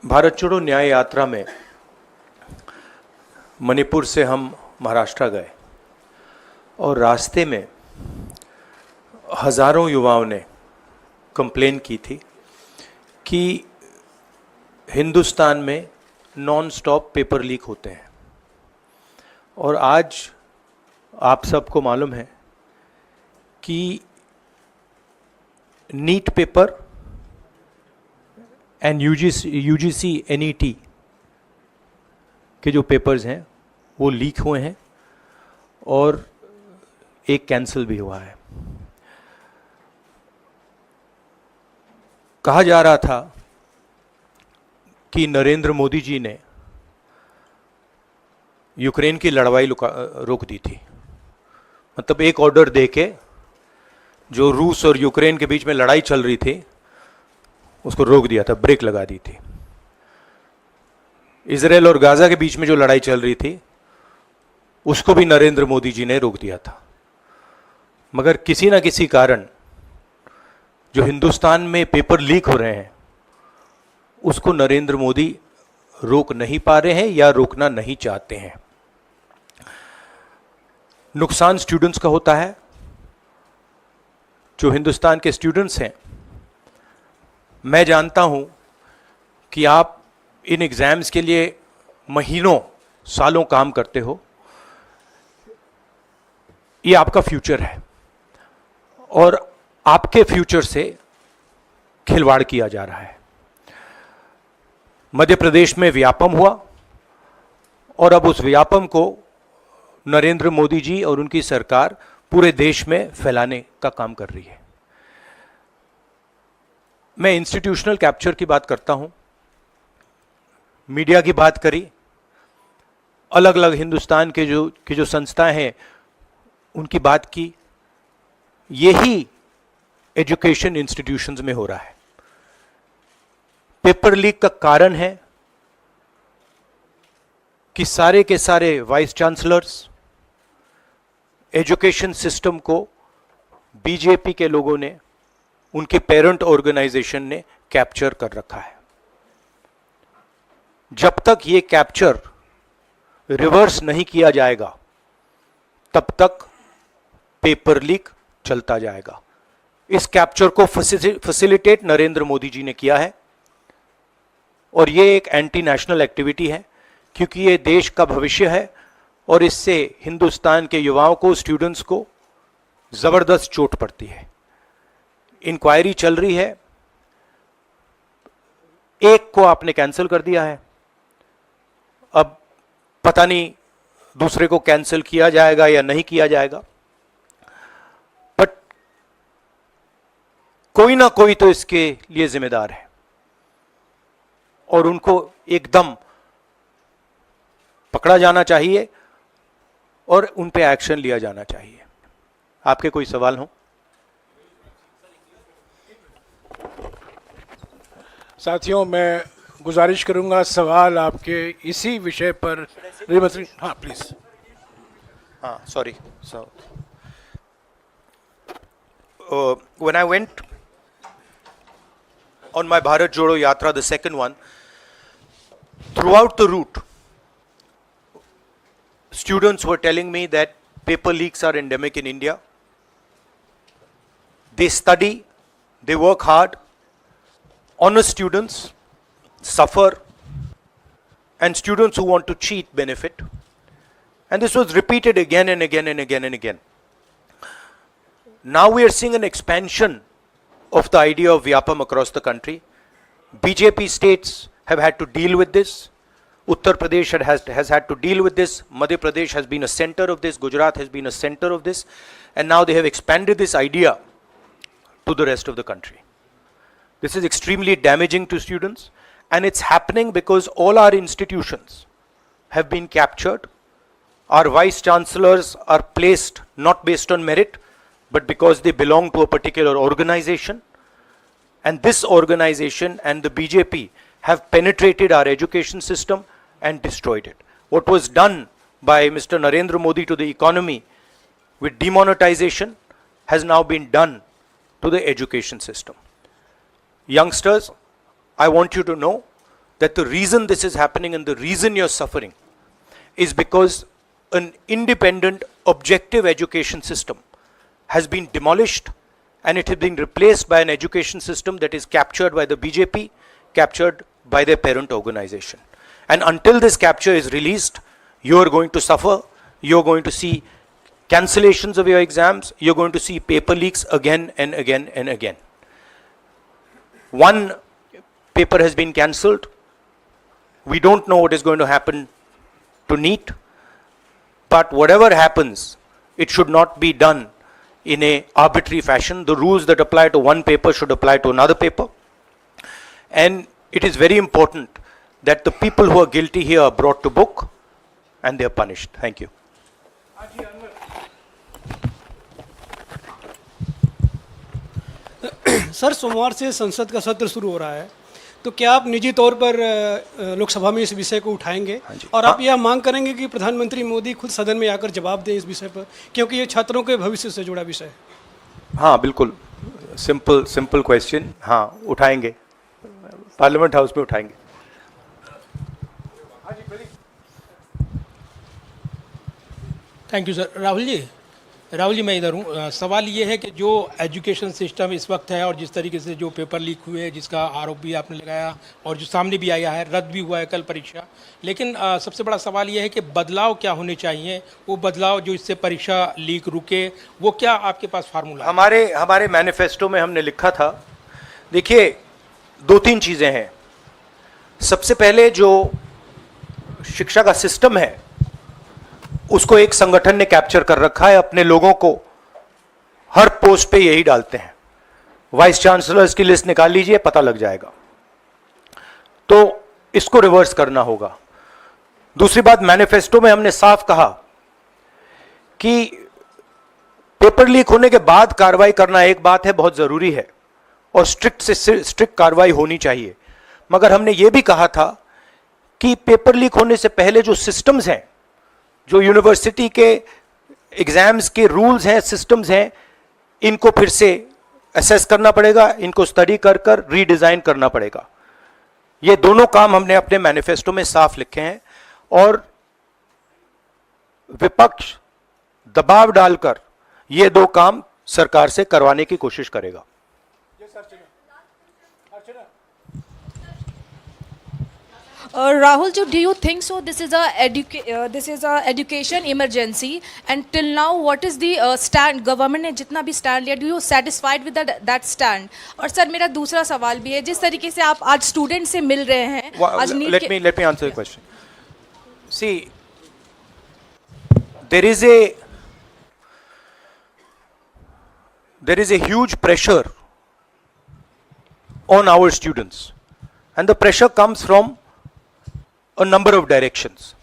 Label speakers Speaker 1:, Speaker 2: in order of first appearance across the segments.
Speaker 1: भारत छोड़ो न्याय यात्रा में मणिपुर से हम महाराष्ट्र गए और रास्ते में हज़ारों युवाओं ने कंप्लेन की थी कि हिंदुस्तान में नॉन स्टॉप पेपर लीक होते हैं। और आज आप सबको मालूम है कि NEET paper and UGC NET के जो पेपर्स हैं वो लीक हुए हैं और एक कैंसिल भी हुआ है। कहा जा रहा था कि नरेंद्र मोदी जी ने यूक्रेन की लड़ाई रोक दी थी। मतलब एक ऑर्डर देके जो रूस और यूक्रेन के बीच में लड़ाई चल रही थी उसको रोक दिया था, ब्रेक लगा दी थी। इजराइल और गाजा के बीच में जो लड़ाई चल रही थी उसको भी नरेंद्र मोदी जी ने रोक दिया था। मगर किसी ना किसी कारण जो हिंदुस्तान में पेपर लीक हो रहे हैं उसको नरेंद्र मोदी रोक नहीं पा रहे हैं या रोकना नहीं चाहते हैं। नुकसान स्टूडेंट्स का होता है। जो हिंदुस्तान के स्टूडेंट्स हैं, मैं जानता हूं कि आप इन एग्जाम्स के लिए महीनों सालों काम करते हो। ये आपका फ्यूचर है और आपके फ्यूचर से खिलवाड़ किया जा रहा है। मध्य प्रदेश में व्यापम हुआ और अब उस व्यापम को नरेंद्र मोदी जी और उनकी सरकार पूरे देश में फैलाने का काम कर रही है। मैं इंस्टीट्यूशनल कैप्चर की बात करता हूं, मीडिया की बात करी, अलग अलग हिंदुस्तान के जो संस्थाएं हैं उनकी बात की। यही एजुकेशन इंस्टीट्यूशंस में हो रहा है। पेपर लीक का कारण है कि सारे के सारे वाइस चांसलर्स, एजुकेशन सिस्टम को बीजेपी के लोगों ने, उनके पेरेंट ऑर्गेनाइजेशन ने कैप्चर कर रखा है। जब तक ये कैप्चर रिवर्स नहीं किया जाएगा तब तक पेपर लीक चलता जाएगा। इस कैप्चर को फैसिलिटेट नरेंद्र मोदी जी ने किया है और ये एक एंटी नेशनल एक्टिविटी है क्योंकि ये देश का भविष्य है और इससे हिंदुस्तान के युवाओं को, स्टूडेंट्स को जबरदस्त चोट पड़ती है। इंक्वायरी चल रही है, एक को आपने कैंसिल कर दिया है, अब पता नहीं दूसरे को कैंसिल किया जाएगा या नहीं किया जाएगा, बट कोई ना कोई तो इसके लिए जिम्मेदार है और उनको एकदम पकड़ा जाना चाहिए और उन पे एक्शन लिया जाना चाहिए। आपके कोई सवाल हो?
Speaker 2: साथियों, मैं गुजारिश करूंगा सवाल आपके इसी विषय पर। हाँ प्लीज।
Speaker 1: हाँ, sorry. So, when I went on my Bharat Jodo Yatra, the second one, throughout the route, students were telling me that paper leaks are endemic in India. They study, they work hard, honest students suffer, and students who want to cheat benefit. And this was repeated again and again and again and again. Now we are seeing an expansion of the idea of Vyapam across the country. BJP states have had to deal with this. Uttar Pradesh has had to deal with this. Madhya Pradesh has been a center of this. Gujarat has been a center of this. And now they have expanded this idea to the rest of the country. This is extremely damaging to students, and it's happening because all our institutions have been captured. Our vice chancellors are placed not based on merit, but because they belong to a particular organization. And this organization and the BJP have penetrated our education system and destroyed it. What was done by Mr. Narendra Modi to the economy with demonetization has now been done to the education system. Youngsters, I want you to know that the reason this is happening and the reason you're suffering is because an independent, objective education system has been demolished and it has been replaced by an education system that is captured by the BJP, captured by their parent organization. And until this capture is released, you are going to suffer. You're going to see cancellations of your exams. You're going to see paper leaks again and again and again. One paper has been cancelled. We don't know what is going to happen to NEET. But whatever happens, it should not be done in a arbitrary fashion. The rules that apply to one paper should apply to another paper. And it is very important that the people who are guilty here are brought to book and they are punished. Thank you.
Speaker 3: Sir, सोमवार से संसद का सत्र शुरू हो रहा है, तो क्या आप निजी तौर पर लोकसभा में इस विषय को उठाएंगे और आप यह मांग करेंगे कि प्रधानमंत्री मोदी खुद सदन में आकर जवाब दें इस विषय पर, क्योंकि ये छात्रों के भविष्य से जुड़ा विषय है?
Speaker 1: हाँ, बिल्कुल, सिंपल क्वेश्चन. हाँ, उठाएंगे, पार्लियामेंट हाउस में उठाएंगे.
Speaker 4: Thank you sir. Rahul ji मैं इधर हूँ. सवाल ये है कि जो एजुकेशन सिस्टम इस वक्त है और जिस तरीके से जो पेपर लीक हुए, जिसका आरोप भी आपने लगाया और जो सामने भी आया है, रद्द भी हुआ है कल परीक्षा, लेकिन सबसे बड़ा सवाल ये है कि बदलाव क्या होने चाहिए, वो बदलाव जो इससे परीक्षा लीक रुके, वो क्या आपके पास फार्मूला?
Speaker 1: हमारे मैनिफेस्टो में हमने लिखा था, देखिए 2-3 चीज़ें हैं. सबसे पहले जो शिक्षा का सिस्टम है उसको एक संगठन ने कैप्चर कर रखा है. अपने लोगों को हर पोस्ट पे यही डालते हैं. वाइस चांसलर्स की लिस्ट निकाल लीजिए, पता लग जाएगा. तो इसको रिवर्स करना होगा. दूसरी बात, मैनिफेस्टो में हमने साफ कहा कि पेपर लीक होने के बाद कार्रवाई करना एक बात है, बहुत जरूरी है और स्ट्रिक्ट से स्ट्रिक्ट कार्रवाई होनी चाहिए. मगर हमने ये भी कहा था कि पेपर लीक होने से पहले जो सिस्टम्स हैं, जो यूनिवर्सिटी के एग्जाम्स के रूल्स हैं, सिस्टम्स हैं, इनको फिर से असेस करना पड़ेगा, इनको स्टडी कर रीडिजाइन करना पड़ेगा. ये दोनों काम हमने अपने मैनिफेस्टो में साफ लिखे हैं और विपक्ष दबाव डालकर ये 2 काम सरकार से करवाने की कोशिश करेगा.
Speaker 5: Rahul, do you think so? This is a education emergency, and till now, what is the stand? Government ने जितना भी stand लिया, do you satisfied with that stand? और सर मेरा दूसरा सवाल भी है, जिस तरीके से आप आज स्टूडेंट से मिल रहे हैं, आज
Speaker 1: let me answer the question. See, there is a huge pressure on our students, and the pressure comes from a number of directions.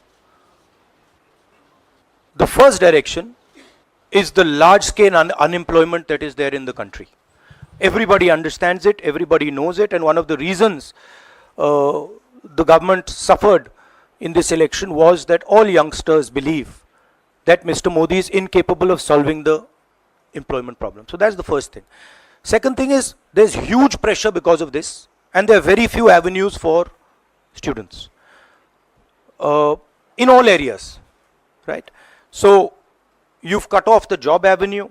Speaker 1: The first direction is the large scale unemployment that is there in the country. Everybody understands it, everybody knows it, and one of the reasons the government suffered in this election was that all youngsters believe that Mr. Modi is incapable of solving the employment problem. So that's the first thing. Second thing is there's huge pressure because of this, and there are very few avenues for students. In all areas, right? So you've cut off the job avenue.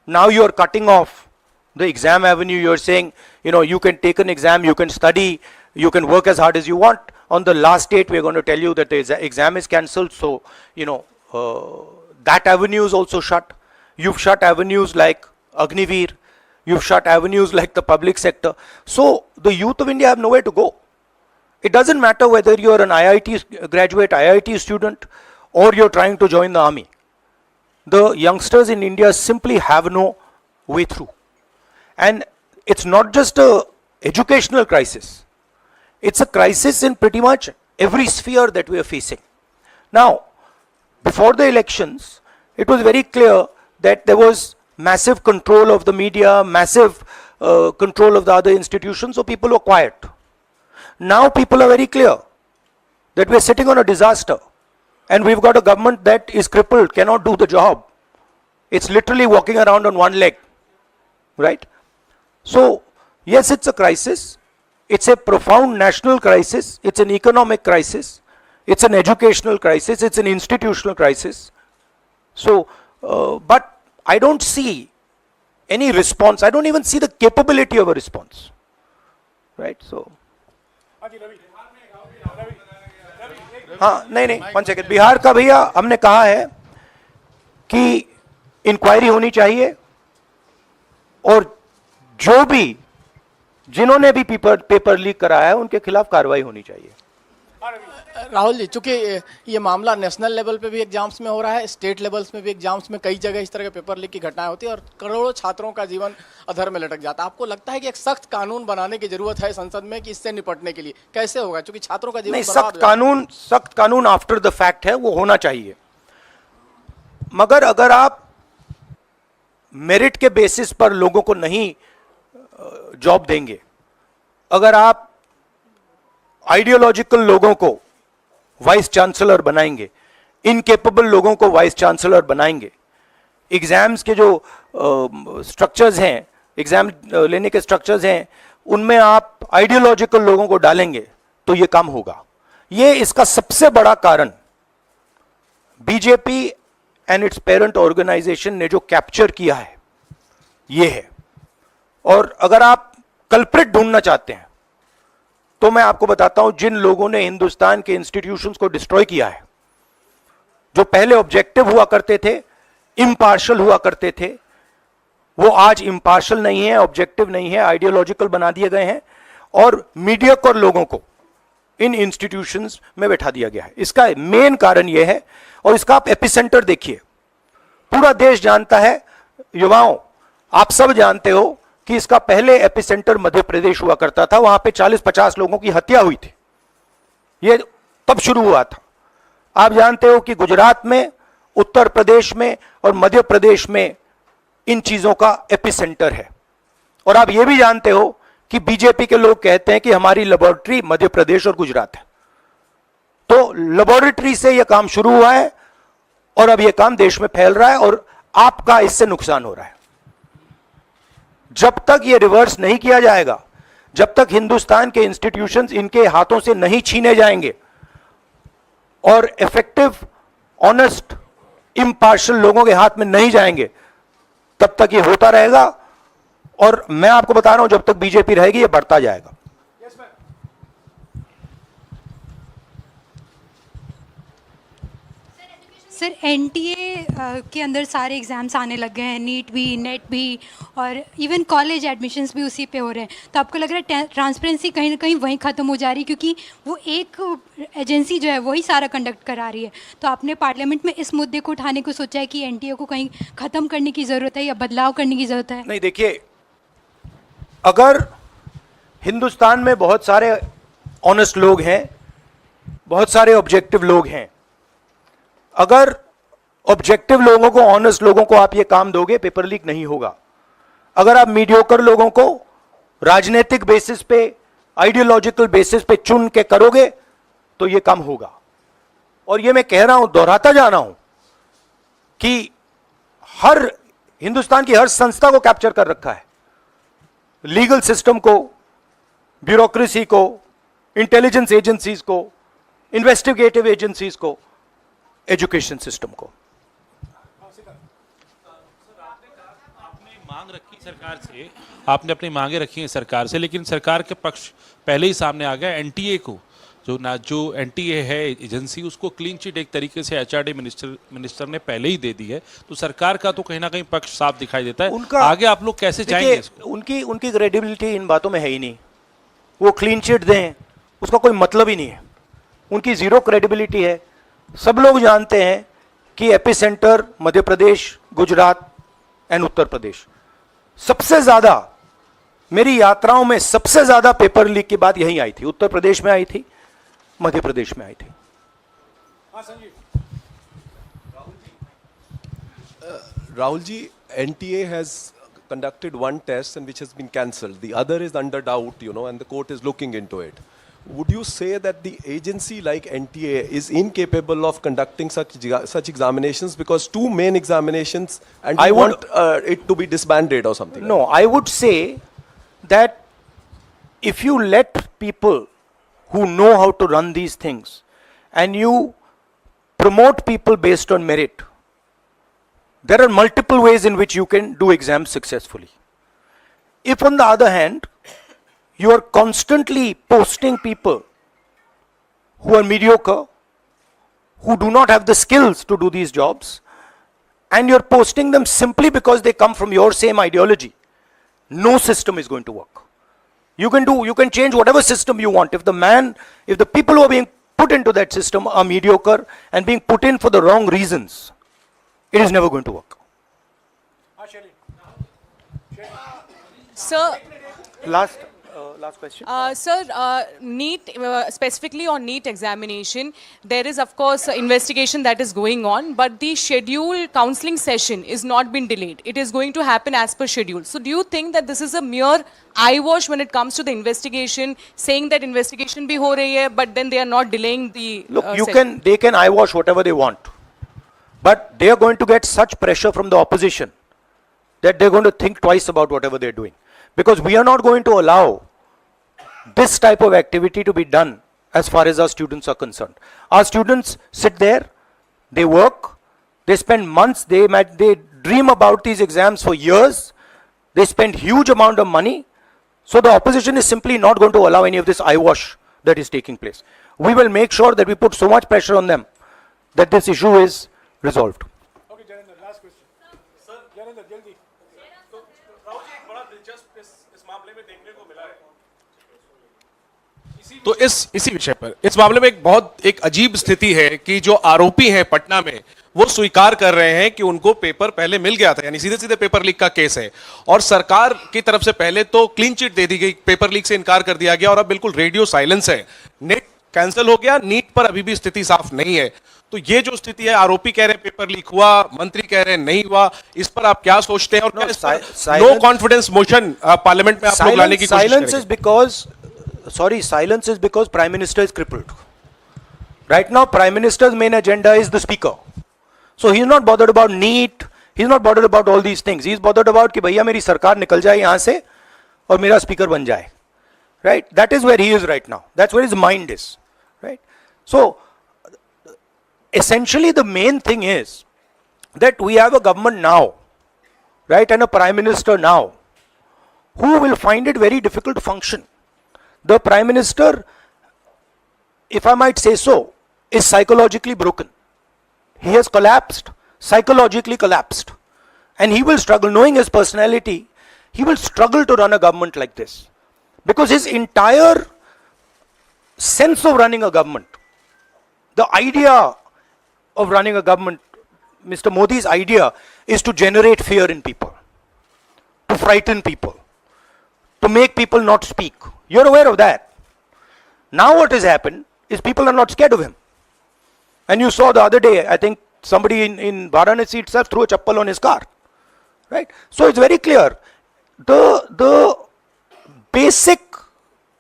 Speaker 1: Now you're cutting off the exam avenue. You're saying, you can take an exam, you can study, you can work as hard as you want. On the last date, we're going to tell you that the exam is cancelled. So, that avenue is also shut. You've shut avenues like Agniveer. You've shut avenues like the public sector. So the youth of India have nowhere to go. It doesn't matter whether you're an IIT graduate, IIT student, or you're trying to join the army. The youngsters in India simply have no way through. And it's not just a educational crisis. It's a crisis in pretty much every sphere that we are facing. Now, before the elections, it was very clear that there was massive control of the media, massive control of the other institutions, so people were quiet. Now people are very clear that we are sitting on a disaster and we've got a government that is crippled, cannot do the job. It's literally walking around on one leg, right? So, yes, it's a crisis. It's a profound national crisis. It's an economic crisis. It's an educational crisis. It's an institutional crisis. So, but I don't see any response. I don't even see the capability of a response. Right? So. हाँ नहीं 1 second. Bihar का भैया हमने कहा है कि inquiry होनी चाहिए और जो भी जिन्होंने भी पेपर लीक कराया है उनके खिलाफ कार्रवाई होनी चाहिए.
Speaker 6: राहुल जी, चूंकि ये मामला नेशनल लेवल पे भी एग्जाम्स में हो रहा है, स्टेट लेवल्स में भी एग्जाम्स में कई जगह इस तरह के पेपर लीक की घटनाएं होती है और करोड़ों छात्रों का जीवन अधर में लटक जाता है. आपको लगता है कि एक सख्त कानून बनाने की जरूरत है संसद में कि इससे निपटने के लिए? कैसे होगा, क्योंकि छात्रों का जीवन
Speaker 1: नहीं,
Speaker 6: बर्बाद
Speaker 1: सख्त कानून आफ्टर द फैक्ट है, वो होना चाहिए. मगर अगर आप मेरिट के बेसिस पर लोगों को नहीं जॉब देंगे, अगर आप आइडियोलॉजिकल लोगों को वाइस चांसलर बनाएंगे, इनकेपेबल लोगों को वाइस चांसलर बनाएंगे, एग्जाम्स के जो स्ट्रक्चर्स हैं, एग्जाम लेने के स्ट्रक्चर्स हैं, उनमें आप आइडियोलॉजिकल लोगों को डालेंगे तो ये काम होगा. ये इसका सबसे बड़ा कारण BJP and its parent organisation ने जो कैप्चर किया है ये है. और अगर आप कल्प्रिट ढूंढना चाहते हैं तो मैं आपको बताता हूं जिन लोगों ने हिंदुस्तान के इंस्टीट्यूशंस को डिस्ट्रॉय किया है, जो पहले ऑब्जेक्टिव हुआ करते थे, इम्पार्शल हुआ करते थे, वो आज इम्पार्शल नहीं है, ऑब्जेक्टिव नहीं है, आइडियोलॉजिकल बना दिए गए हैं और मीडियोकर लोगों को इन इंस्टीट्यूशंस में बैठा दिया गया है. इसका मेन कारण यह है. और इसका आप एपिसेंटर देखिए, पूरा देश जानता है, युवाओं आप सब जानते हो कि इसका पहले एपिसेंटर मध्य प्रदेश हुआ करता था. वहां पे 40-50 लोगों की हत्या हुई थी. ये तब शुरू हुआ था. आप जानते हो कि गुजरात में, उत्तर प्रदेश में और मध्य प्रदेश में इन चीजों का एपिसेंटर है. और आप ये भी जानते हो कि बीजेपी के लोग कहते हैं कि हमारी लेबोरेटरी मध्य प्रदेश और गुजरात है. तो लेबोरेटरी से यह काम शुरू हुआ है और अब यह काम देश में फैल रहा है और आपका इससे नुकसान हो रहा है. जब तक यह रिवर्स नहीं किया जाएगा, जब तक हिंदुस्तान के इंस्टीट्यूशंस इनके हाथों से नहीं छीने जाएंगे और इफेक्टिव, ऑनेस्ट, इम्पार्शल लोगों के हाथ में नहीं जाएंगे, तब तक यह होता रहेगा. और मैं आपको बता रहा हूं, जब तक बीजेपी रहेगी यह बढ़ता जाएगा.
Speaker 7: सर, एनटीए के अंदर सारे एग्ज़ाम्स आने लग गए हैं, नीट भी, नेट भी और इवन कॉलेज एडमिशन्स भी उसी पे हो रहे हैं. तो आपको लग रहा है ट्रांसपेरेंसी कहीं ना कहीं वहीं ख़त्म हो जा रही है, क्योंकि वो एक एजेंसी जो है वही सारा कंडक्ट करा रही है. तो आपने पार्लियामेंट में इस मुद्दे को उठाने को सोचा है कि एनटीए को कहीं ख़त्म करने की ज़रूरत है या बदलाव करने की ज़रूरत है?
Speaker 1: नहीं, देखिए, अगर हिंदुस्तान में बहुत सारे ऑनेस्ट लोग हैं, बहुत सारे ऑब्जेक्टिव लोग हैं, अगर ऑब्जेक्टिव लोगों को, ऑनेस्ट लोगों को आप ये काम दोगे, पेपर लीक नहीं होगा. अगर आप मीडियोकर लोगों को राजनीतिक बेसिस पे, आइडियोलॉजिकल बेसिस पे चुन के करोगे तो ये काम होगा. और ये मैं कह रहा हूं, दोहराता जा रहा हूं कि हर हिंदुस्तान की हर संस्था को कैप्चर कर रखा है. लीगल सिस्टम को, ब्यूरोक्रेसी को, इंटेलिजेंस एजेंसीज को, इन्वेस्टिगेटिव एजेंसीज को, एजुकेशन सिस्टम को.
Speaker 8: आपने अपनी मांगे रखी हैं सरकार से, लेकिन सरकार के पक्ष पहले ही सामने आ गया. एनटीए को जो एनटीए है एजेंसी, उसको क्लीन चिट एक तरीके से एचआरडी मिनिस्टर ने पहले ही दे दी है. तो सरकार का तो कहीं ना कहीं पक्ष साफ दिखाई देता है. आगे आप लोग कैसे जाएंगे इसको?
Speaker 1: उनकी क्रेडिबिलिटी इन बातों में है ही नहीं. वो क्लीन चिट दें उसका कोई मतलब ही नहीं है. उनकी जीरो क्रेडिबिलिटी है. सब लोग जानते हैं कि एपिसेंटर मध्य प्रदेश, गुजरात एंड उत्तर प्रदेश. सबसे ज्यादा मेरी यात्राओं में सबसे ज्यादा पेपर लीक की बात यहीं आई थी. उत्तर प्रदेश में आई थी, मध्य प्रदेश में आई थी.
Speaker 9: Rahul ji, NTA has conducted one test and which has been cancelled. The other is under doubt, and the court is looking into it. Would you say that the agency like NTA is incapable of conducting such examinations, because two main examinations, and I want it to be disbanded or something?
Speaker 1: No, I would say that if you let people who know how to run these things and you promote people based on merit, there are multiple ways in which you can do exams successfully. If on the other hand, you are constantly posting people who are mediocre, who do not have the skills to do these jobs, and you're posting them simply because they come from your same ideology, no system is going to work. You can change whatever system you want. If the people who are being put into that system are mediocre and being put in for the wrong reasons, it is never going to work.
Speaker 10: Sir,
Speaker 1: Last question.
Speaker 10: Sir, NEET, specifically on NEET examination, there is of course an investigation that is going on, but the scheduled counselling session is not been delayed. It is going to happen as per schedule. So do you think that this is a mere eyewash when it comes to the investigation, saying that investigation bhi ho rahi hai, but then they are not delaying the
Speaker 1: Look,
Speaker 10: session?
Speaker 1: they can eyewash whatever they want, but they are going to get such pressure from the opposition that they're going to think twice about whatever they're doing. Because we are not going to allow this type of activity to be done as far as our students are concerned. Our students sit there, they work, they spend months, they dream about these exams for years, they spend huge amount of money. So the opposition is simply not going to allow any of this eyewash that is taking place. We will make sure that we put so much pressure on them that this issue is resolved.
Speaker 2: Okay, Janendra, last question. Sir, Janendra, jaldi.
Speaker 11: तो इसी विषय पर इस मामले में एक अजीब स्थिति है कि जो आरोपी हैं पटना में वो स्वीकार कर रहे हैं कि उनको पेपर पहले मिल गया था, यानी सीधे सीधे पेपर लीक का केस है और सरकार की तरफ से पहले तो क्लीन चिट दे दी गई, पेपर लीक से इनकार कर दिया गया और अब बिल्कुल रेडियो साइलेंस है। नेट कैंसिल हो गया, नीट पर अभी भी स्थिति साफ नहीं है। तो ये जो स्थिति है, आरोपी कह रहे हैं पेपर लीक हुआ, मंत्री कह रहे हैं नहीं हुआ, इस पर आप क्या सोचते हैं? और नो कॉन्फिडेंस मोशन पार्लियामेंट में आप लोग लाने की कोशिश करेंगे?
Speaker 1: Silence is because Prime Minister is crippled. Right now, Prime Minister's main agenda is the Speaker. So he's not bothered about NEET, he's not bothered about all these things. He's bothered about कि भैया मेरी सरकार निकल जाए यहाँ से और मेरा speaker बन जाए. Right? That is where he is right now. That's where his mind is. Right? So, essentially the main thing is that we have a government now, right, and a Prime Minister now, who will find it very difficult to function. The Prime Minister, if I might say so, is psychologically broken. He has collapsed, psychologically collapsed. And he will struggle, knowing his personality, he will struggle to run a government like this. Because his entire sense of running a government, the idea of running a government, Mr. Modi's idea is to generate fear in people, to frighten people, to make people not speak. You're aware of that. Now what has happened is people are not scared of him. And you saw the other day, I think somebody in Varanasi itself threw a chappal on his car. Right? So it's very clear. The basic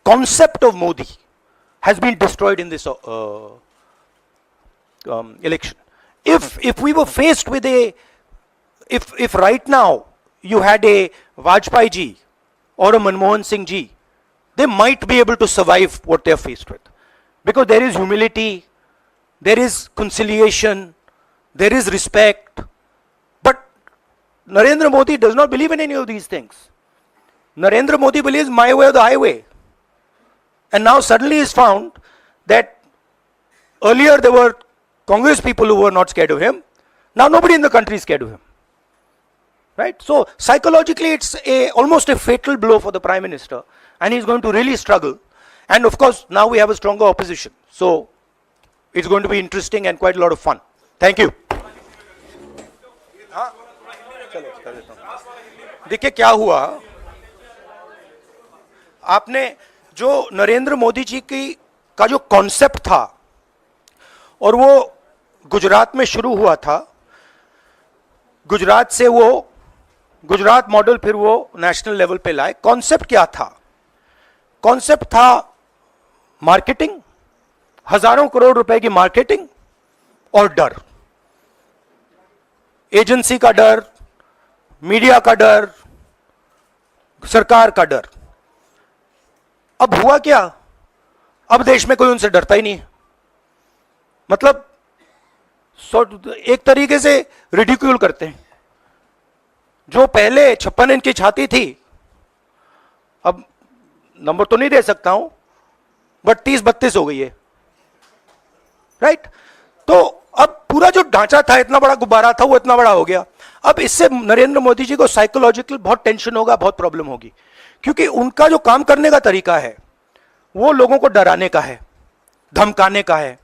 Speaker 1: concept of Modi has been destroyed in this election. If we were faced with if right now you had a Vajpayee ji or a Manmohan Singh ji, they might be able to survive what they are faced with. Because there is humility, there is conciliation, there is respect. But Narendra Modi does not believe in any of these things. Narendra Modi believes my way or the highway. And now suddenly is found that earlier there were Congress people who were not scared of him. Now nobody in the country is scared of him. Right? So psychologically it's almost a fatal blow for the Prime Minister, and he's going to really struggle. And of course now we have a stronger opposition. So it's going to be interesting and quite a lot of fun. Thank you. देखिए क्या हुआ, आपने जो नरेंद्र मोदी जी का जो concept था और वो गुजरात में शुरू हुआ था, गुजरात से वो गुजरात मॉडल फिर वो नेशनल लेवल पे लाए। कॉन्सेप्ट क्या था? कॉन्सेप्ट था मार्केटिंग, हजारों करोड़ रुपए की मार्केटिंग और डर, एजेंसी का डर, मीडिया का डर, सरकार का डर। अब हुआ क्या, अब देश में कोई उनसे डरता ही नहीं है। मतलब एक तरीके से रिडिक्यूल करते हैं। जो पहले 56 इंच की छाती थी, अब नंबर तो नहीं दे सकता हूं, बट 30-32 हो गई है, राइट? तो अब पूरा जो ढांचा था, इतना बड़ा गुब्बारा था, वो इतना बड़ा हो गया। अब इससे नरेंद्र मोदी जी को साइकोलॉजिकल बहुत टेंशन होगा, बहुत प्रॉब्लम होगी, क्योंकि उनका जो काम करने का तरीका है वो लोगों को डराने का है, धमकाने का है।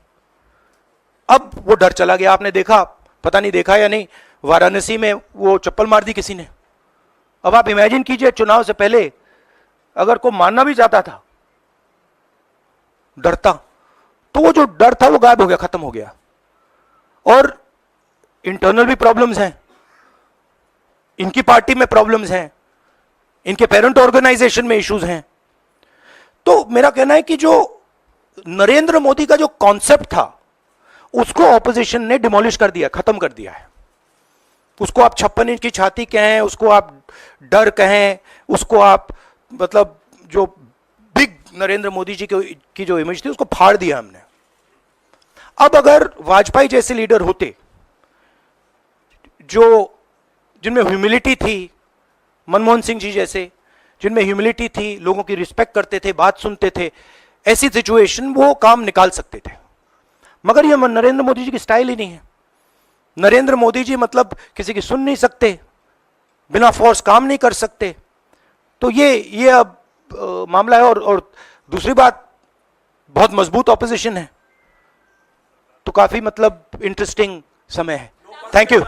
Speaker 1: अब वो डर चला गया। आपने देखा, पता नहीं देखा या नहीं, वाराणसी में वो चप्पल मार दी किसी ने। अब आप इमेजिन कीजिए, चुनाव से पहले अगर कोई मारना भी चाहता था डरता, तो वो जो डर था वो गायब हो गया, खत्म हो गया। और इंटरनल भी प्रॉब्लम्स हैं, इनकी पार्टी में प्रॉब्लम्स हैं, इनके पेरेंट ऑर्गेनाइजेशन में इश्यूज हैं। तो मेरा कहना है कि जो नरेंद्र मोदी का जो कॉन्सेप्ट था उसको ऑपोजिशन ने डिमोलिश कर दिया, खत्म कर दिया है। उसको आप 56 इंच की छाती कहें, उसको आप डर कहें, उसको आप मतलब जो बिग नरेंद्र मोदी जी की जो इमेज थी उसको फाड़ दिया हमने। अब अगर वाजपेयी जैसे लीडर होते जो जिनमें ह्यूमिलिटी थी, मनमोहन सिंह जी जैसे जिनमें ह्यूमिलिटी थी, लोगों की रिस्पेक्ट करते थे, बात सुनते थे, ऐसी सिचुएशन वो काम निकाल सकते थे। मगर ये नरेंद्र मोदी जी की स्टाइल ही नहीं है। नरेंद्र मोदी जी मतलब किसी की सुन नहीं सकते, बिना फोर्स काम नहीं कर सकते। तो ये अब मामला है। और दूसरी बात, बहुत मजबूत ऑपोजिशन है, तो काफी मतलब इंटरेस्टिंग समय है। Thank you.